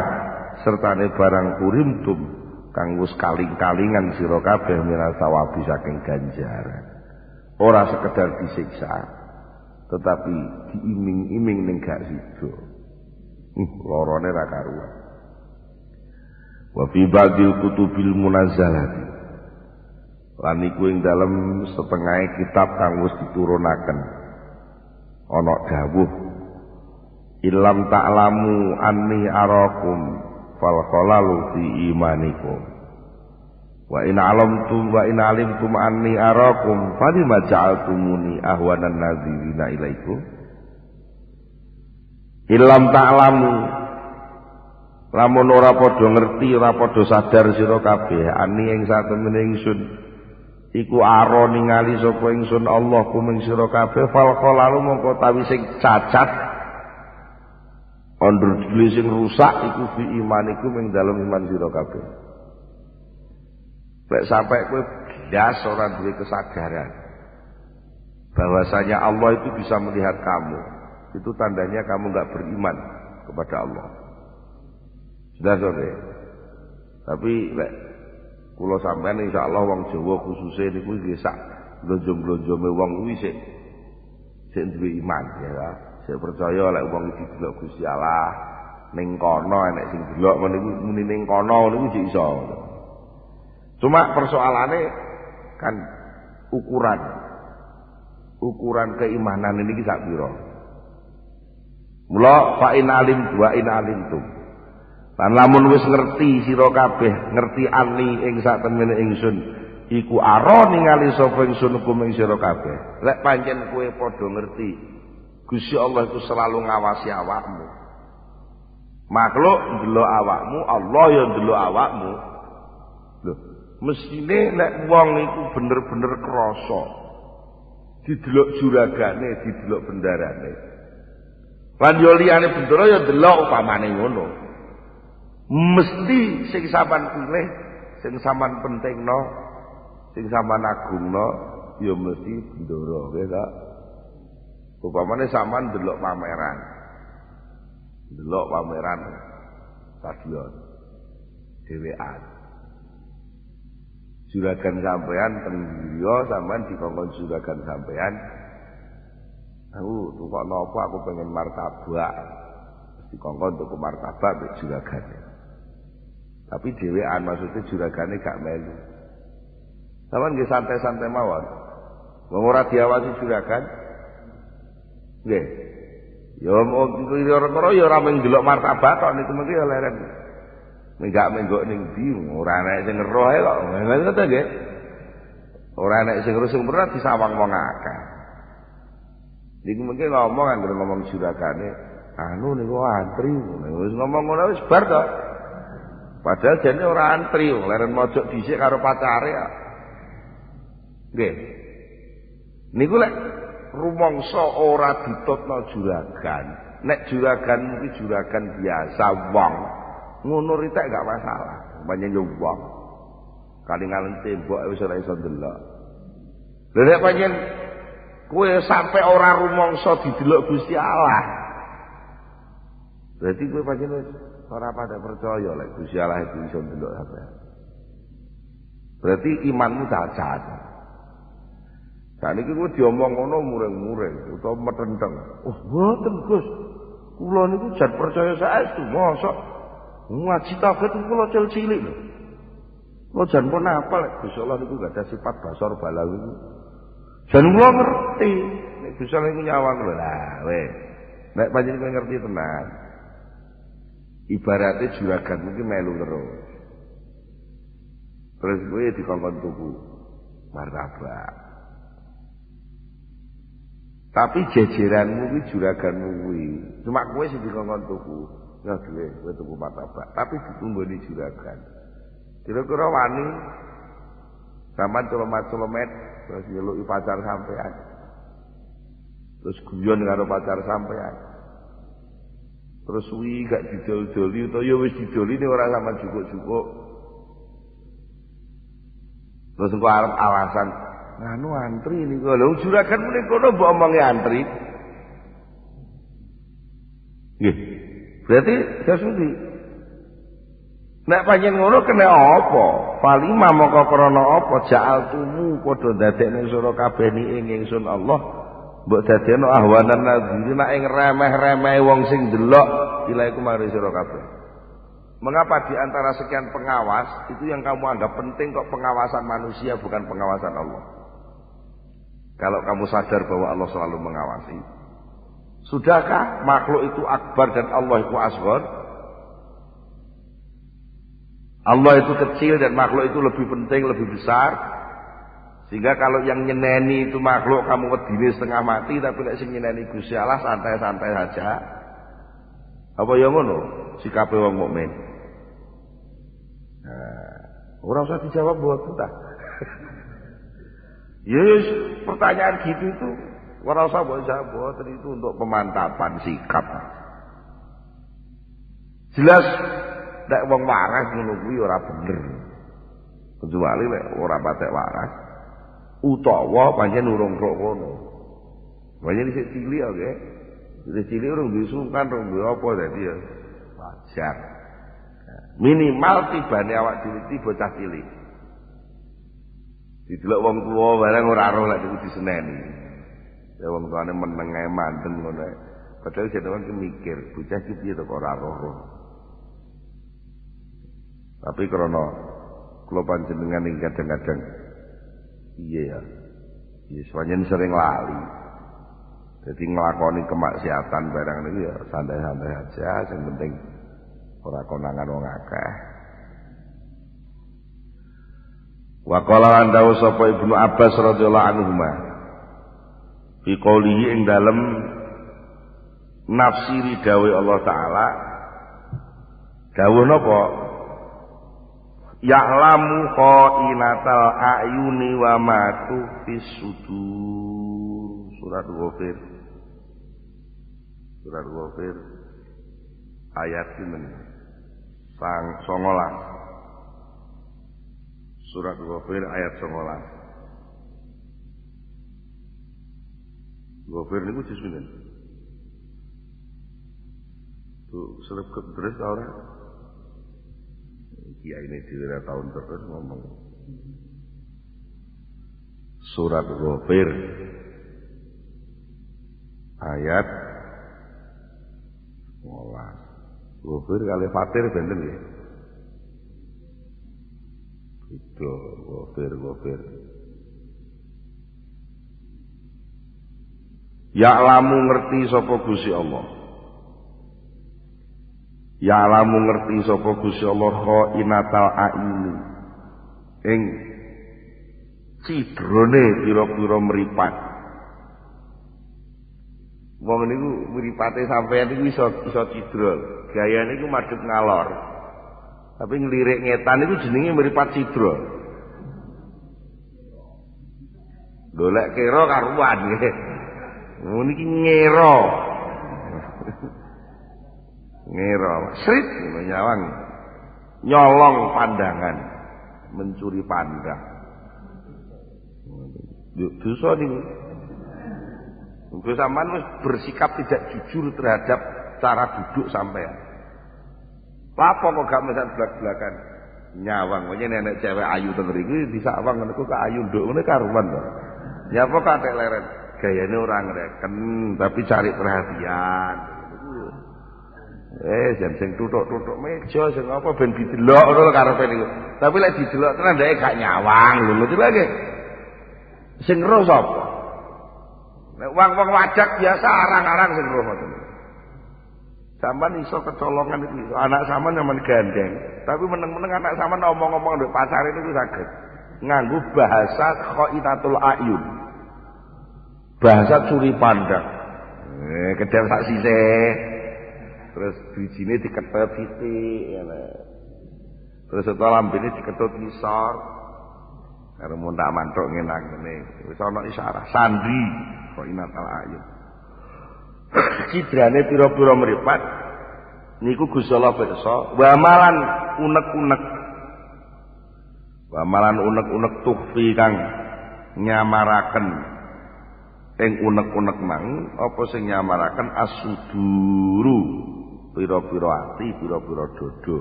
sertane barang kurimtum kang wis kaling-kalingan sira kabeh minasawabi saking ganjaran. Ora sekedar disiksa, tetapi diiming-iming ning gak sida. Lorone ra karuan. Wa fi ba'dil kutubil munazzalati. Lan iku ing dalem setengah kitab kang wis diturunaken. Ana dawuh Ilam ta'lamu anni arakum fal khalalu fi imanikum. Wa in alimtum anni arakum falima ja'altumuni ahwanan nazirina ilaikum. Ilam ta'lamu lamun ora padha ngerti, ora padha sadar sira kabeh anni ing satemene ingsun iku aro ningali sapa ingsun Allah kuming sira kabeh fal khalalu mongko tawi sing cacat ondur sing rusak iku fi imanikum ing dalem iman sira kabeh. Lek sampai kowe blas ora duwe kesadaran bahwasanya Allah itu bisa melihat kamu, itu tandanya kamu enggak beriman kepada Allah. Sudah sore. Tapi lek kula sampean insyaallah wong Jawa khususe niku nggih sak glonjong-glonjome wong kuwi sik duwe iman ya. Saya percaya lek wong iki delok Gusti Allah ning kono enek sing delok niku muni ning kono niku jek iso. Cuma persoalane kan ukuran keimanan ini sak pira. Mula fa in alim wa in alimtum. Lan lamun wis ngerti sira kabeh, ngerti ani ing sak temene ingsun iku aro ningali sapa ingsun hukum ing sira kabeh. Lek pancen kowe padha ngerti Gusti Allah itu selalu ngawasi awakmu. Makhluk ndelok awakmu, Allah ya ndelok awakmu. Lho, mestine nek wong iku bener-bener krasa didelok juragane, didelok bendarane. Lan yo liyane bendara ya ndelok upamane ngono. Mesti sing sampean pilih, sing sampean pentingno, sing sampean agungno ya mesti bendara, kowe tak. Upamane sampean ndelok pameran. Ndelok pameran stadion dhewean. Juragan sampean teng griya sampean dikongkon juragan sampean. Aku tukokno apa aku pengen martabak. Dikongkon tuku martabak mek juragane. Tapi dhewean maksudnya juragane gak melu. Sampeyan nggih santai-santai mawon. Wong ora diawasi juragan. Nggih. Ya ora ya ora mung ndelok martabak kok niku mengki ya leren. Enggak menggok ning ndi ora enek sing ngeroh ae kok. Ngoten nggih. Ora enek sing ngeroh sing pernah disawang wong akeh. Niku mengki ngomong anggere ngomong juragane, anu niku antri. Wis ngomong ngono wis bar to. Padahal jane ora antri, leren mojok dhisik karo pacare kok. Nggih. Niku lek rumangsa ora ditutno juragan. Nek juragan iki juragan biasa wong, ngono ritek gak masalah. Banyak yo wong. Kalingan tembok wis ora iso ndelok. Lha nek pancen kowe sampe ora rumangsa didelok Gusti Allah. Berarti kowe pancen ora pada percaya lek Gusti Allah itu iso ndelok sampean. Berarti imanmu cacat. Saniki kowe diomong ngono mureng-mureng utawa metenteng. Oh, mboten Gus. Kula niku jan percaya saestu, mosok ngaji tauhid kula cilik lho. Kula jan pun apal Gusti Allah niku gak ada sifat basar balawi. Jan kula ngerti nek Gusti Allah niku nyawang lho. Lah, weh. Nek panjenengan ngerti tenan. Ibaratnya juragan mungkin melu terus. Terus gue dikongkon tuku martabak. Tapi jejeranmu kuwi juraganmu kuwi. Cuma kowe sing dikongkon tuku. Ya duwe kowe tuku martabak, tapi ditunggoni juragan. Kira-kira wani sampean colomat-colomet terus nyeluki pacar sampean. Terus guyon karo pacar sampean. Terus suwi gak didol-doli utawa ya wis didoli ning ora sampean jukuk-jukuk. Terus engko arep alasan nganu antri niku lho juragan muni kono mbok omongi antri. Nggih. Berarti sesuci. Nek panjen ngono kena apa? Falima mongko krana apa ja'altumu padha dadekne sira kabeh ing ingsun Allah. Mbok dadekno ahwanan nadziri nek ing remeh-remeh wong sing delok ilaiku mari sira kabeh. Mengapa di antara sekian pengawas itu yang kamu anggap penting kok pengawasan manusia bukan pengawasan Allah? Kalau kamu sadar bahwa Allah selalu mengawasi. Sudahkah makhluk itu akbar dan Allah itu asghar? Allah itu kecil dan makhluk itu lebih penting, lebih besar. Sehingga kalau yang nyeneni itu makhluk kamu wedine setengah mati, tapi nek sing nyeneni Gusti Allah santai-santai saja. Apa ya ngono? Sikape wong mukmin. Nah, ora usah dijawab buat kita. Yes, pertanyaan gitu itu ora usah mbok jawab, itu untuk pemantapan sikap. Jelas nek wong waras ngono kuwi ora bener. Kecuali nek ora patek waras utawa pancen urung kok ngono. Pancen isih cilik oke. Isih cilik urung disungkan urung duwe apa dadi ya wajar. Minimal tibane awak dhewe bocah cilik. Didelok wong tuwa bareng ora roh lek iku diseneni. Ya wong tuane meneng ae mandeng ngono. Padahal jenengan ki mikir, bocah iki piye to kok ora roh. Tapi krana kula panjenengan ing kadang-kadang iya ya. Ya sepanjang sering lali. Jadi nglakoni kemaksiatan barang niku ya santai-santai aja, sing penting ora konangan wong akeh. Wa qala lan dawu sapa Ibnu Abbas radhiyallahu anhuma fi qoulihi ing dalem nafsiri dawuh Allah taala dawuh napa ya'lamu qa'inatal a'yuni wa ma tukhfis sudur. Surat Ghafir ayat 19. Surat Ghafir ayat 19. Ghafir niku juz pinten? Tuh serep kedres ta ora? Kiai ini dhewe tahun terus ngomong. Surat Ghafir ayat 19. Ghafir kali Fatir benten nggih. Itu Ghafir. Ya'lamu ngerti sapa Gusti Allah. Ya'lamu ngerti sapa Gusti Allah khainatal a'yuni. Ing cidrone pira-pira mripat. Wong niku mripate sampeyan niku iso cidra. Gayane iku madhep ngalor. Tapi ngelirik ngetan niku jenenge mripat cidra. Golek kira karuan nggih. Ngono iki ngero. Ngero, srit nyawang. Nyolong pandangan, mencuri pandang. Dosa niku. Mungkin sampean wis bersikap tidak jujur terhadap cara duduk sampean. Apa kok gak mesat blak-blakan nyawang, makanya nenek cewek ayu teng mriki disawang ngono kok ayu nduk ngene karuan to. Nyapa katek leren, gayane ora ngreken tapi cari perhatian. Jam sing tutuk-tutuk meja sing apa ben didelok ngono lho karepe niku. Tapi lek didelok tenan ndeke gak nyawang lho ngerti lagi. Sing roh sapa? Nek wong-wong wajak biasa arang-arang sing roh ngoten. Sampeyan iso kecolongan iki. Anak sampean nyaman gandeng, tapi meneng-meneng anak sampean ngomong-ngomong ndek pasar itu saged nganggo bahasa khainatul ayun. Bahasa curi pandang. Kedel sak sisih. Terus bijine dikethet titik ngene. Terus setelah lambene diketut ngisor. Karo muntak mantuk ngene. Wis ana isyarah sandri khainatul ayun. Cidrane pira-pira mripat niku Gusti Allah pirsa wa malan unek-unek. Wa malan unek-unek tukhfi kang nyamaraken ing unek-unek mang apa sing nyamaraken asuduru pira-pira ati pira-pira dodo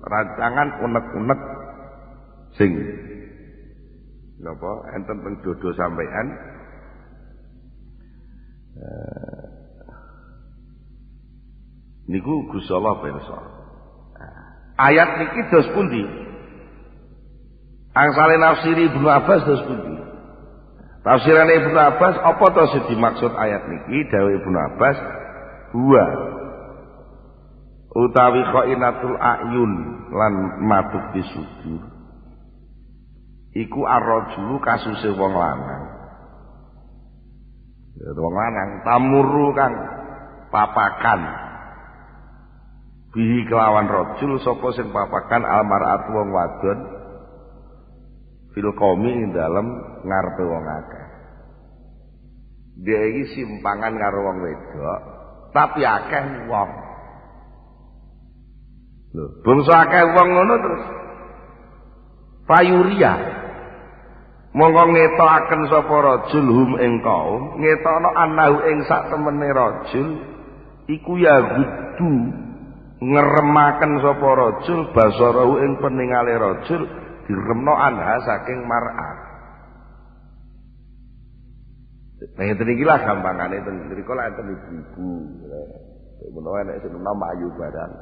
rancangan unek-unek sing napa enten teng dodo sampean niku Gusti Allah pirsa. Ayat niki dos pundi? Angsale nafsiri Ibnu Abbas dos pundi? Tafsiran Ibnu Abbas apa to sing dimaksud ayat niki dawuh Ibnu Abbas huwa utawi khainatul ayun lan matuk disudur iku ar-rajulu kasuse wong lanang. Ya wong lanang tamuru kang papakan bihi kelawan rajul sapa sing papakan almar'atu wong wadon fil qaumi ing dalem ngarepe wong akeh. Dia iki simpangan karo wong wedok, tapi akeh wong. Lho, bangsa akeh wong ngono terus fayuria mongko ngetokaken sapa rajul hum ing kaum, ngetokno anahu ing sak temene rajul iku ya gudu ngeremaken sapa rajul basarahu ing peningale rajul diremno anha saking mar'ah. Nah ngeten iki lah gampangane ten mriko lek enten ibu-ibu. Menawa nek sing nama ayu barang.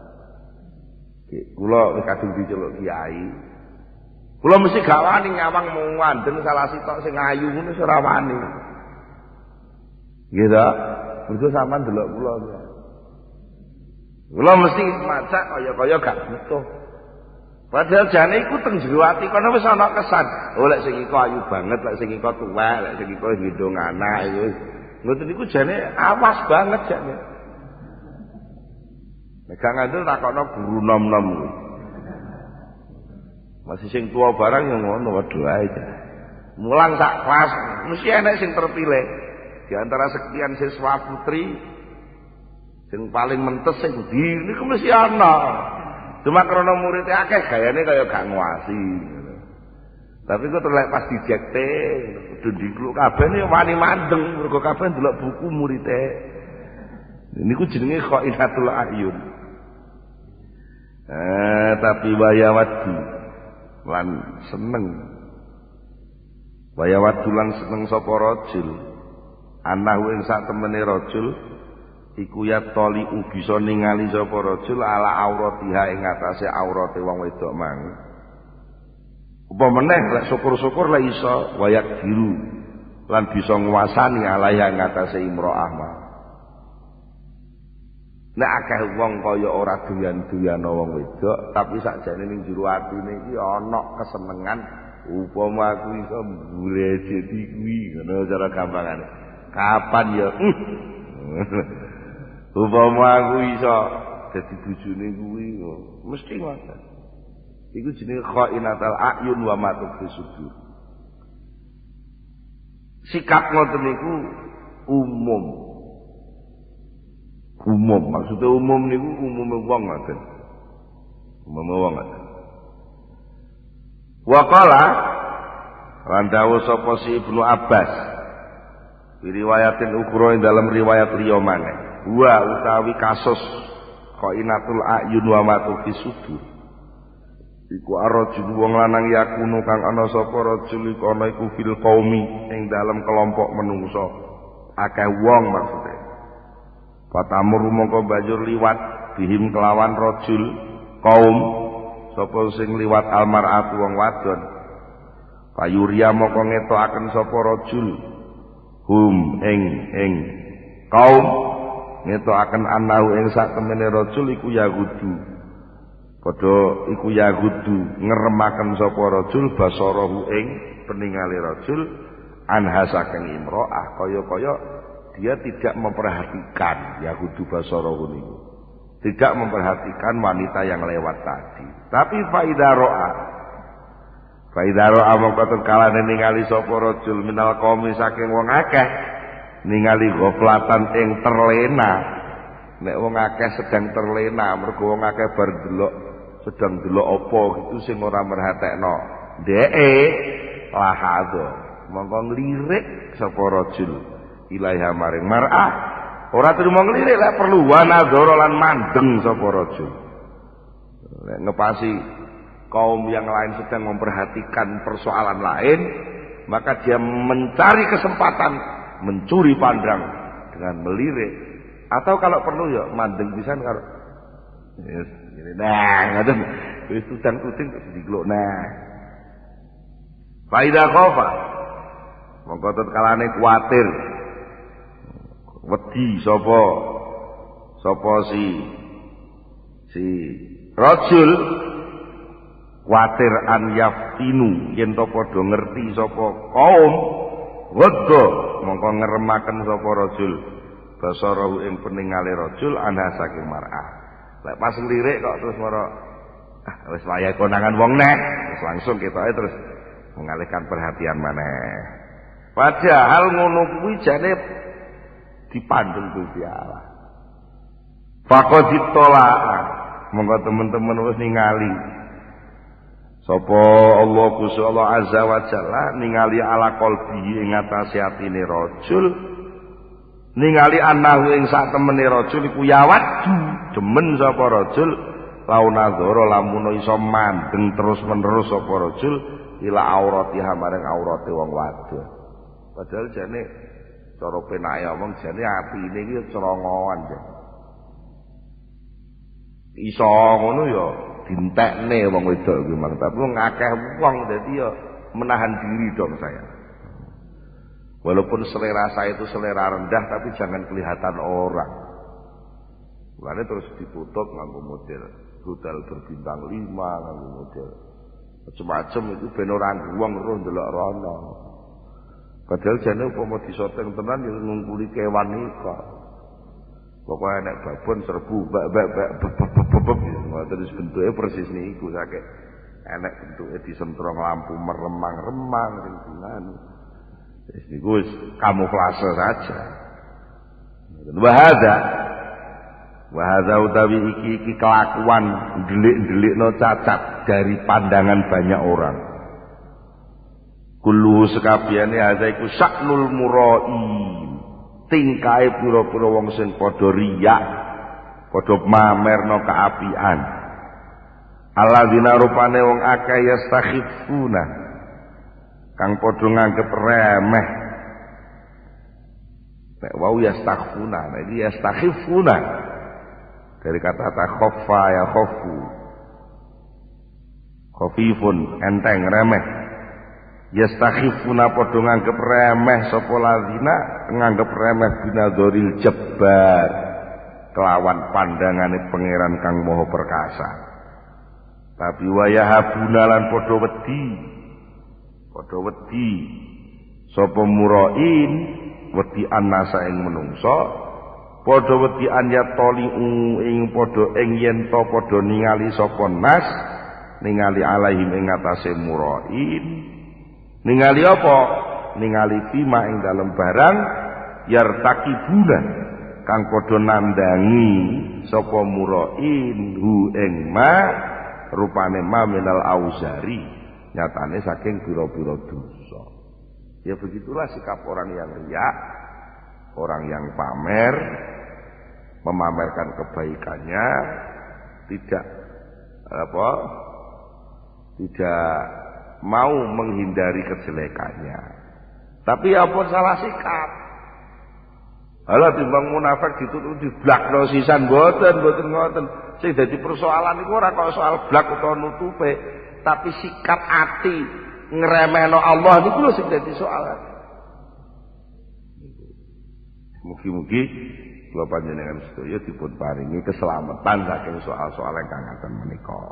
Kula kadung diceluk kiai. Kula mesti gak wani nyawang muwanden salah sitok sing ayu ngono ora wani. Nggih ta? Mergo sampean delok kula. Kula mesti macak kaya-kaya gak butuh. Padahal jane iku teng jero ati kono wis ana kesan. Oh lek sing iku ayu banget, lek sing iku tuwek, lek sing iku nggendong anak iku. Ngoten niku jane awas banget jane. Nek gak ngandel takokno guru nom-nom kuwi. Masih sing tua barang yang ngono waduh ae. Mulang sak kelas mesti enek sing terpilih. Di antara sekian siswa putri sing paling mentes sing ndi niku mesti ana. Cuma karena muridnya akeh gayane kaya gak nguasi. Tapi kok terlek pas dijekte kudu dikluk kabeh ne wani mandeng mergo kabeh ndelok buku muridé. Niku jenenge khainatul ayun. Tapi wayawadu lan seneng. Wayawadu lan seneng sapa rajul. Anahu ing sak temene rajul iku ya toli bisa ningali sapa rajul ala auratiha ing atase aurate wong wedok mang. Apa meneh lek syukur-syukur lek iso wayak biru lan bisa nguasani alaiha ing atase imro'ah mah. Nek akeh wong kaya ora doyan-doyan wong wedok, tapi sakjane ning jero atine iki ana kesenengan upama aku iso mbulejeti kuwi ngono cara gampangane. Kapan ya? Upama aku iso dadi bojone kuwi mesti ngoten. Iku jenenge khainatul ayun wa matuk sudur. Sikap ngoten niku umum. Umum maksudnya umum niku umume wong ngoten. Umume wong ngoten. Wa qala lan dawuh sapa si Ibnu Abbas riwayatin ukra ing dalam riwayat liya maneh. Wa utawi kasus qainatul ayun wa matu fi sudur. Iku arrajul wong lanang yakunu kang ana sapa rajul iku ana iku fil qaumi ing dalam kelompok menungso akeh wong maksude. Patamur mongko banjur liwat bihim kelawan rajul kaum sapa sing liwat almaratu wong wadon. Payuria mongko ngetokaken sapa rajul hum ing kaum ngetokaken anahu ing sak temene rajul iku yahudu. Padha iku yahudu ngeremaken sapa rajul basarahu ing peningale rajul anha saking imro'ah kaya-kaya dia tidak memperhatikan yahudu basarahu niku. Tidak memperhatikan wanita yang lewat tadi. Tapi faida ro'a mongko kalane ningali sapa rajul minal qaumi saking wong akeh ningali ghaflatan ing terlena. Nek wong akeh sedang terlena mergo wong akeh bar delok sedang delok apa gitu sing ora merhatekno. Deke lahado mongko nglirik sapa rajul ilaiha maring mar'ah. Ora trimo nglirik lek perlu wanadzara lan mandeng sapa rajul. Nek ngepasi kaum yang lain sedang memperhatikan persoalan lain, maka dia mencari kesempatan mencuri pandang dengan melirik, atau kalau perlu ya mandeng pisan karo yes, gini nah ngoten wis tudang-tuding terus diglok nah faida khofa mongko tetkalane kuwatir wedi sapa si rajul kuwatir an yaftinu yen to padha ngerti sapa kaum wedha mongko ngeremaken sapa rajul basarahu ing peningale rajul ana saking mar'ah. Lek pas lirik kok terus mara wis wayahe konangan wong nek terus langsung ketoke terus mengalihkan perhatian maneh. Padahal ngono kuwi jane dipandheng Gusti Allah. Faqaditola monggo teman-teman wis ningali sapa Allah Gusti Allah azza wa jalla ningali ala qalbi ing atase atine rajul ningali anahu ing sak temene rajul iku yawaddu demen sapa rajul launadzara lamun iso mandeng terus-menerus sapa rajul ila auratiha marang aurate wong wadon. Padahal jane cara penake omong jane atine iki cerongoan jane. Iso ngono ya dintekne wong wedok kuwi mang tapi wong akeh wong dadi ya menahan diri dong saya. Walaupun selera saya itu selera rendah tapi jangan kelihatan orang. Makanya terus ditutup nganggo model hotel berbintang 5 nganggo model macam-macam itu ben ora wong roh ndelok rono. Padahal jane upama disoteng tenan ya ngungkuli kewan iki. Pokoke nek babon serbu bak terus bentuke persis niku sakit. Enek bentuke disemtrong lampu meremang-remang ning dinane. Wis niku wis kamuflase saja. Wahada utawi iki kelakuan delik-delikno cacat dari pandangan banyak orang. Kullu sekabehane hadza iku saknul mura'i. Tingkae pira-pira wong sing padha riya, padha mamerno kaapian. Alladzina rupane wong akeh yastakhifuna kang padha nganggep remeh. Nek wau yastakhfuna, iki yastakhifuna dari kata takhaffa ya khafu. Khafifun enteng remeh. Yastakhifuna padha nganggep remeh sapa ladzina nganggep remeh binadzoril jabbar kelawan pandangane pangeran kang maha perkasa. Tapi wayahabuna lan padha wedi sapa murain wedi annasa ing menungso padha wedi anyatoliu ing padha ing yen to padha ningali sapa nas ningali alaihim ing atase murain ningali apa ningali fima ing dalem barang yartakibuna kang padha nandangi sapa murain hu ing ma rupane ma minal auzari nyatane saking pira-pira dosa. Ya begitulah sikap orang yang riya, orang yang pamer, memamerkan kebaikannya, tidak mau menghindari kejelekannya. Tapi apa salah sikap? Halah timbang munafik ditutup diblakno sisan mboten ngoten. Sing dadi persoalan iku ora kok soal blak utawa nutupe, tapi sikap ati ngremehno Allah niku lho sing dadi soal. Mugi-mugi kula panjenengan sedaya dipun paringi keselamatan saking soal-soal ingkang ngaten menika.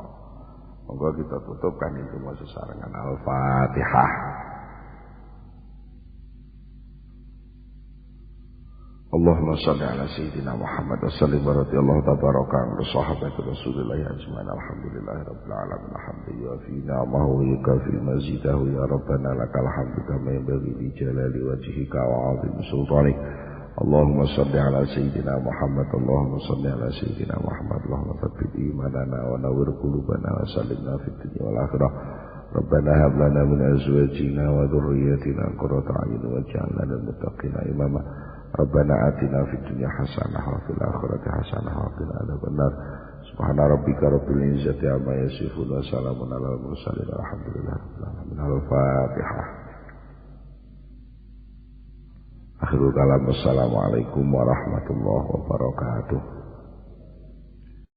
Monggo kita tutup kan itu sesarengan Al-Fatihah. Allahumma salli ala sayyidina Muhammad wa sallim wa radiyallahu tabaraka an sahabati Rasulillah ajma'in alhamdulillahi rabbil alamin hamdan yu'afina wa yukafi mazidahu ya rabbana lakal hamdu kama yanbaghi li jalali wajhika wa 'azimi sultanik. Allahumma salli ala sayyidina Muhammad Allahumma salli ala sayyidina Muhammad Allahumma thabbit imanana wa nawwir qulubana wa sallimna fid dunya wal akhirah. Rabbana hab lana min azwajina wa dhurriyyatina qurrata a'yun waj'alna lil muttaqina imama. Rabbana atina fid dunya hasanah wa fil akhirati hasanah wa qina adzabannar. Subhana rabbika rabbil izzati amma yasifun wa salamun alal mursalin walhamdulillahi rabbil alamin. Al-Fatihah. Akhirul kalam. Assalamualaikum warahmatullahi wabarakatuh.